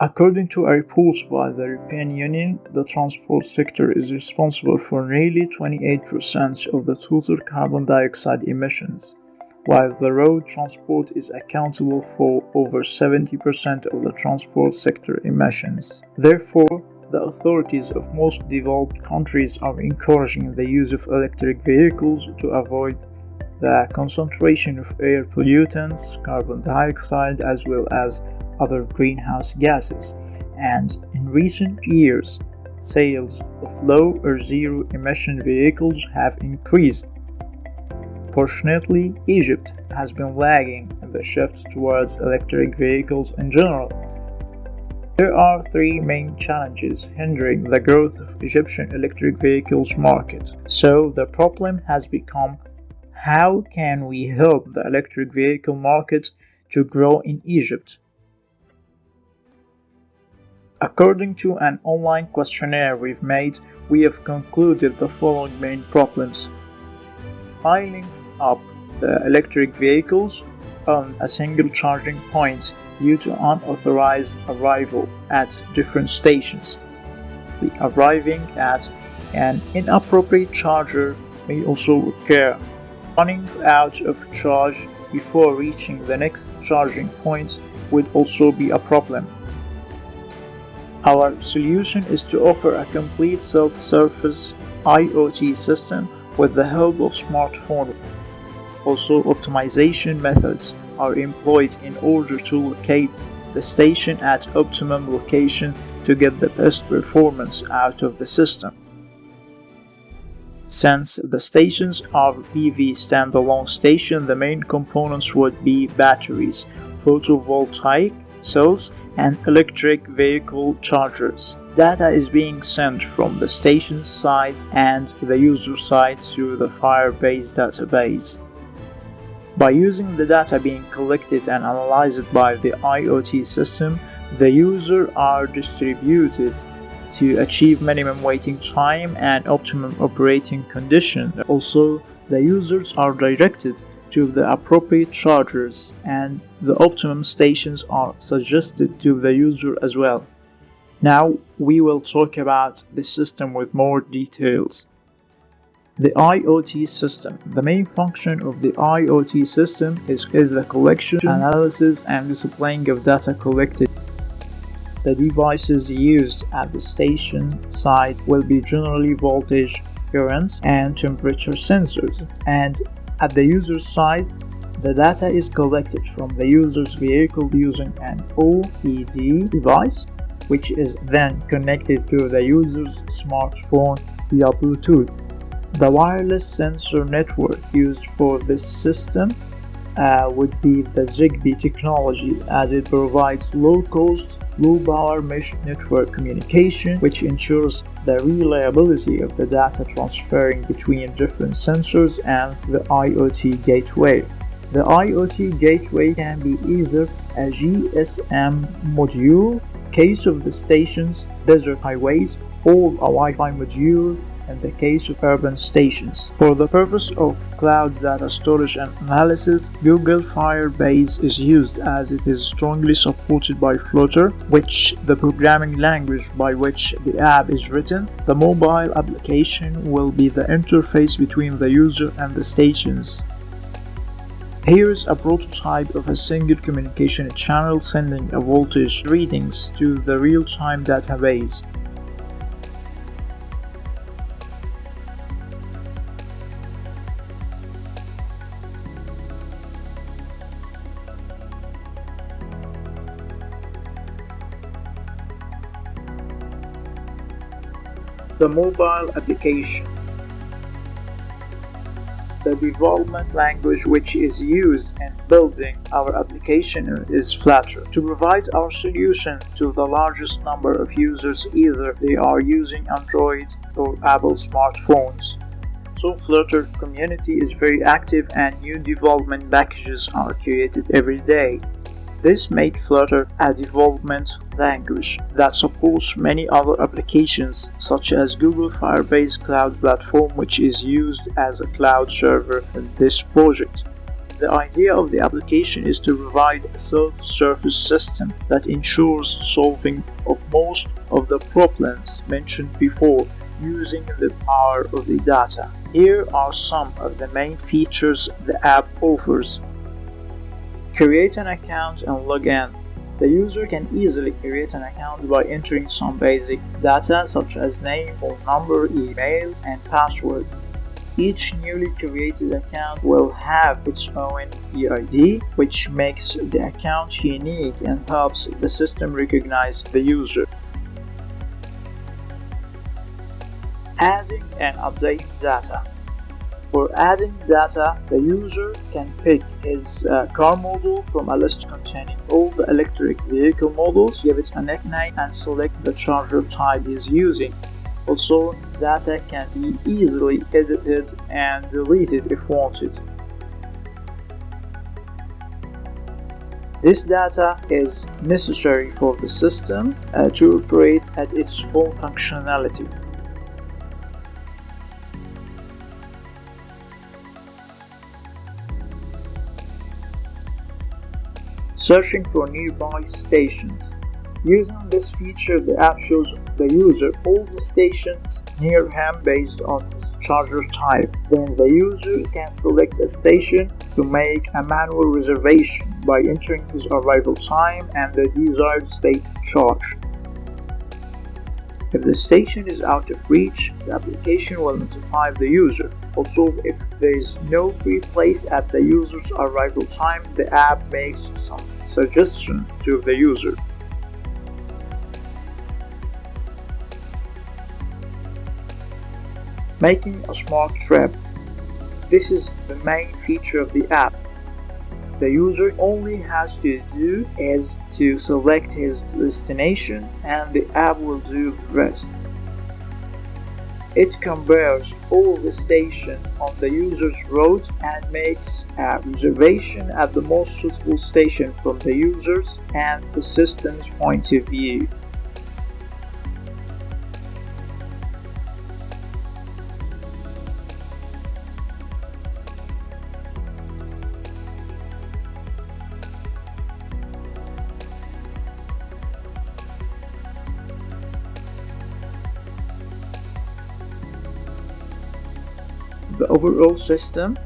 According to a report by the European Union, the transport sector is responsible for nearly 28% of the total carbon dioxide emissions, while the road transport is accountable for over 70% of the transport sector emissions. Therefore, the authorities of most developed countries are encouraging the use of electric vehicles to avoid the concentration of air pollutants, carbon dioxide, as well as other greenhouse gases. And in recent years, sales of low or zero emission vehicles have increased. Fortunately, Egypt has been lagging in the shift towards electric vehicles in general. There are three main challenges hindering the growth of Egyptian electric vehicles market. So the problem has become, how can we help the electric vehicle market to grow in Egypt? According to an online questionnaire we've made, we have concluded the following main problems. Piling up the electric vehicles on a single charging point due to unauthorized arrival at different stations. Arriving at an inappropriate charger may also occur. Running out of charge before reaching the next charging point would also be a problem. Our solution is to offer a complete self-service IoT system with the help of smartphone. Also, optimization methods are employed in order to locate the station at optimum location to get the best performance out of the system. Since the stations are EV standalone station, the main components would be batteries, photovoltaic cells, and electric vehicle chargers. Data is being sent from the station side and the user side to the Firebase database. By using the data being collected and analyzed by the IoT system, the users are distributed to achieve minimum waiting time and optimum operating condition. Also, the users are directed to the appropriate chargers and the optimum stations are suggested to the user as well. Now we will talk about the system with more details. The IoT system. The main function of the IoT system is the collection, analysis, and displaying of data collected. The devices used at the station side will be generally voltage, currents, and temperature sensors. And at the user side, the data is collected from the user's vehicle using an OED device, which is then connected to the user's smartphone via Bluetooth. The wireless sensor network used for this system would be the Zigbee technology, as it provides low-cost, low-power mesh network communication, which ensures the reliability of the data transferring between different sensors and the IoT gateway. The IoT gateway can be either a GSM module, case of the stations, desert highways, or a Wi-Fi module in the case of urban stations. For the purpose of cloud data storage and analysis, Google Firebase is used as it is strongly supported by Flutter, which the programming language by which the app is written. The mobile application will be the interface between the user and the stations. Here is a prototype of a single communication channel sending a voltage readings to the real-time database. The mobile application. The development language which is used in building our application is Flutter. To provide our solution to the largest number of users, either they are using Android or Apple smartphones. So Flutter community is very active and new development packages are created every day. This made Flutter a development language that supports many other applications such as Google Firebase Cloud Platform, which is used as a cloud server in this project. The idea of the application is to provide a self-service system that ensures solving of most of the problems mentioned before using the power of the data. Here are some of the main features the app offers. Create an account and log in. The user can easily create an account by entering some basic data such as name, phone number, email, and password. Each newly created account will have its own EID, which makes the account unique and helps the system recognize the user. Adding and updating data. For adding data, the user can pick his car model from a list containing all the electric vehicle models, give it a nickname, and select the charger type he is using. Also, data can be easily edited and deleted if wanted. This data is necessary for the system to operate at its full functionality. Searching for nearby stations. Using this feature, the app shows the user all the stations near him based on his charger type. Then the user can select a station to make a manual reservation by entering his arrival time and the desired state charge. If the station is out of reach, the application will notify the user. Also, if there is no free place at the user's arrival time, the app makes some suggestion to the user. Making a smart trip. This is the main feature of the app. The user only has to do is to select his destination and the app will do the rest. It compares all the stations on the user's route and makes a reservation at the most suitable station from the user's and the system's point of view. The overall system.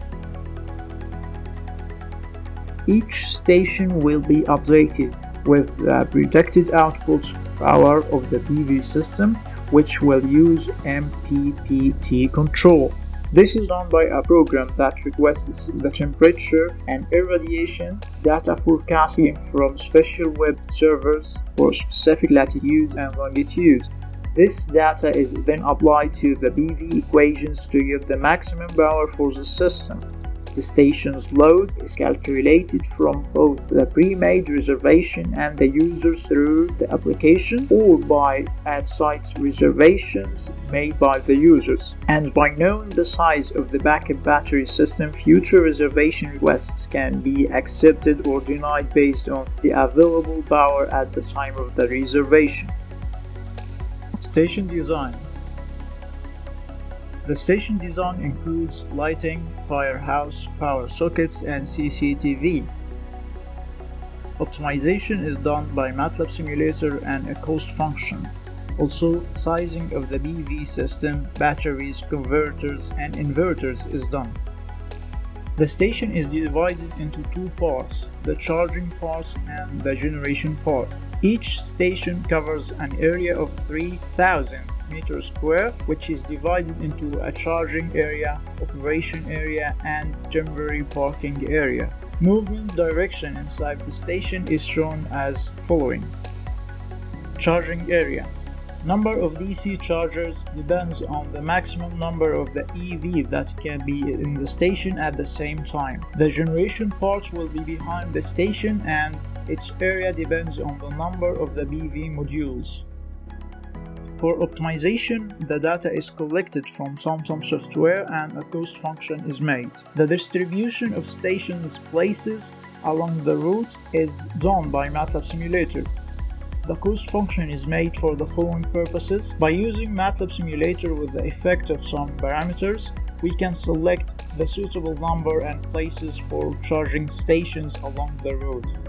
Each station will be updated with the predicted output power of the PV system, which will use MPPT control. This is done by a program that requests the temperature and irradiation data forecasting from special web servers for specific latitude and longitude. This data is then applied to the PV equations to give the maximum power for the system. The station's load is calculated from both the pre-made reservation and the user through the application or by at-site reservations made by the users. And by knowing the size of the backup battery system, future reservation requests can be accepted or denied based on the available power at the time of the reservation. Station design. The station design includes lighting, firehouse, power sockets, and CCTV. Optimization is done by MATLAB simulator and a cost function. Also, sizing of the PV system, batteries, converters, and inverters is done. The station is divided into two parts, the charging part and the generation part. Each station covers an area of 3,000 meters square, which is divided into a charging area, operation area, and temporary parking area. Movement direction inside the station is shown as following. Charging area. Number of DC chargers depends on the maximum number of the EV that can be in the station at the same time. The generation part will be behind the station and its area depends on the number of the PV modules. For optimization, the data is collected from TomTom software and a cost function is made. The distribution of stations places along the route is done by MATLAB simulator. The cost function is made for the following purposes. By using MATLAB simulator with the effect of some parameters, we can select the suitable number and places for charging stations along the road.